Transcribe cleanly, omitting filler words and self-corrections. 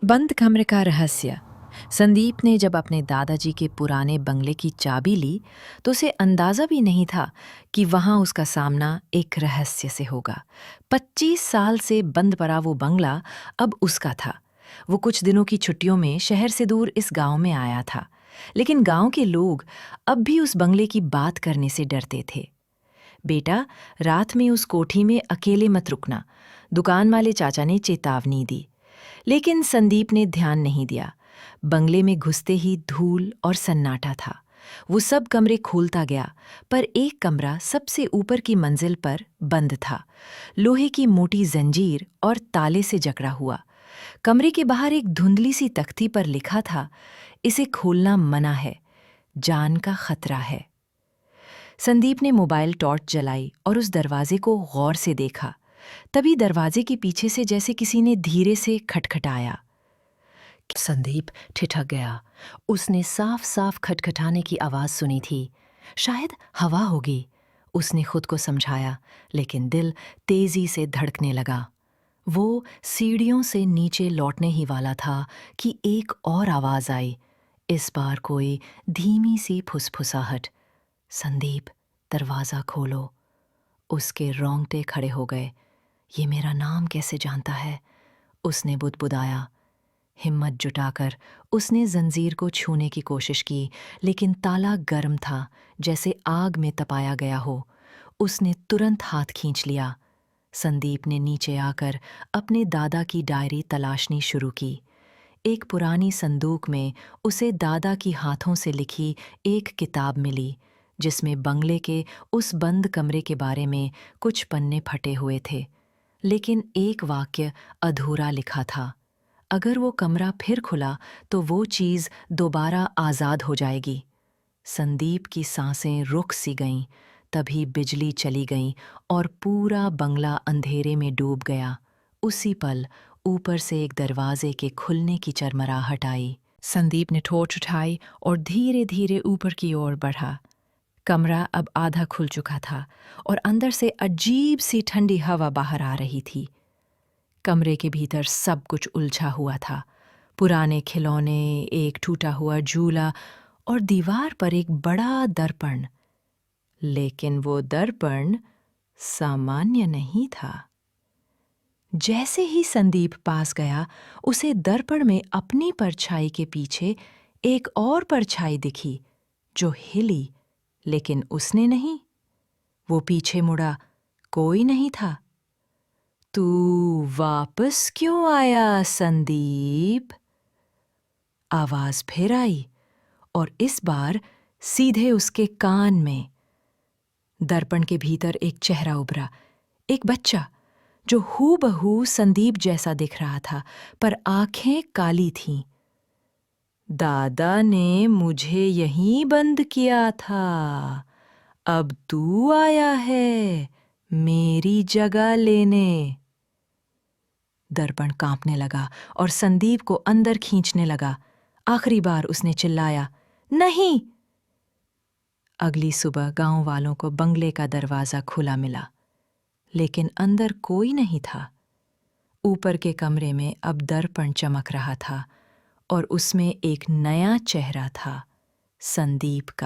बंद कमरे का रहस्य। संदीप ने जब अपने दादाजी के पुराने बंगले की चाबी ली तो उसे अंदाजा भी नहीं था कि वहां उसका सामना एक रहस्य से होगा। 25 साल से बंद पड़ा वो बंगला अब उसका था। वो कुछ दिनों की छुट्टियों में शहर से दूर इस गांव में आया था, लेकिन गांव के लोग अब भी उस बंगले की बात करने से डरते थे। बेटा, रात में उस कोठी में अकेले मत रुकना, दुकान वाले चाचा ने चेतावनी दी। लेकिन संदीप ने ध्यान नहीं दिया। बंगले में घुसते ही धूल और सन्नाटा था। वो सब कमरे खोलता गया, पर एक कमरा सबसे ऊपर की मंजिल पर बंद था, लोहे की मोटी जंजीर और ताले से जकड़ा हुआ। कमरे के बाहर एक धुंधली सी तख्ती पर लिखा था, इसे खोलना मना है, जान का खतरा है। संदीप ने मोबाइल टॉर्च जलाई और उस दरवाजे को गौर से देखा। तभी दरवाजे के पीछे से जैसे किसी ने धीरे से खटखटाया। संदीप ठिठक गया। उसने साफ साफ खटखटाने की आवाज सुनी थी। शायद हवा होगी, उसने खुद को समझाया, लेकिन दिल तेजी से धड़कने लगा। वो सीढ़ियों से नीचे लौटने ही वाला था कि एक और आवाज आई, इस बार कोई धीमी सी फुसफुसाहट। संदीप, दरवाजा खोलो। उसके रोंगटे खड़े हो गए। ये मेरा नाम कैसे जानता है? उसने बुदबुदाया। हिम्मत जुटाकर उसने जंजीर को छूने की कोशिश की, लेकिन ताला गर्म था, जैसे आग में तपाया गया हो। उसने तुरंत हाथ खींच लिया। संदीप ने नीचे आकर अपने दादा की डायरी तलाशनी शुरू की। एक पुरानी संदूक में उसे दादा की हाथों से लिखी एक किताब मिली, जिसमें बंगले के उस बंद कमरे के बारे में कुछ पन्ने फटे हुए थे। लेकिन एक वाक्य अधूरा लिखा था, अगर वो कमरा फिर खुला तो वो चीज़ दोबारा आज़ाद हो जाएगी। संदीप की सांसें रुक सी गईं। तभी बिजली चली गई और पूरा बंगला अंधेरे में डूब गया। उसी पल ऊपर से एक दरवाजे के खुलने की चरमराहट आई। संदीप ने टॉर्च उठाई और धीरे धीरे ऊपर की ओर बढ़ा। कमरा अब आधा खुल चुका था और अंदर से अजीब सी ठंडी हवा बाहर आ रही थी। कमरे के भीतर सब कुछ उलझा हुआ था। पुराने खिलौने, एक टूटा हुआ झूला और दीवार पर एक बड़ा दर्पण। लेकिन वो दर्पण सामान्य नहीं था। जैसे ही संदीप पास गया, उसे दर्पण में अपनी परछाई के पीछे एक और परछाई दिखी, जो हिली, लेकिन उसने नहीं। वो पीछे मुड़ा, कोई नहीं था। तू वापस क्यों आया संदीप? आवाज फिर आई और इस बार सीधे उसके कान में। दर्पण के भीतर एक चेहरा उभरा, एक बच्चा जो हूबहू संदीप जैसा दिख रहा था, पर आंखें काली थीं। दादा ने मुझे यहीं बंद किया था, अब तू आया है मेरी जगह लेने। दर्पण कांपने लगा और संदीप को अंदर खींचने लगा। आखिरी बार उसने चिल्लाया, नहीं। अगली सुबह गांव वालों को बंगले का दरवाजा खुला मिला, लेकिन अंदर कोई नहीं था। ऊपर के कमरे में अब दर्पण चमक रहा था और उसमें एक नया चेहरा था, संदीप का।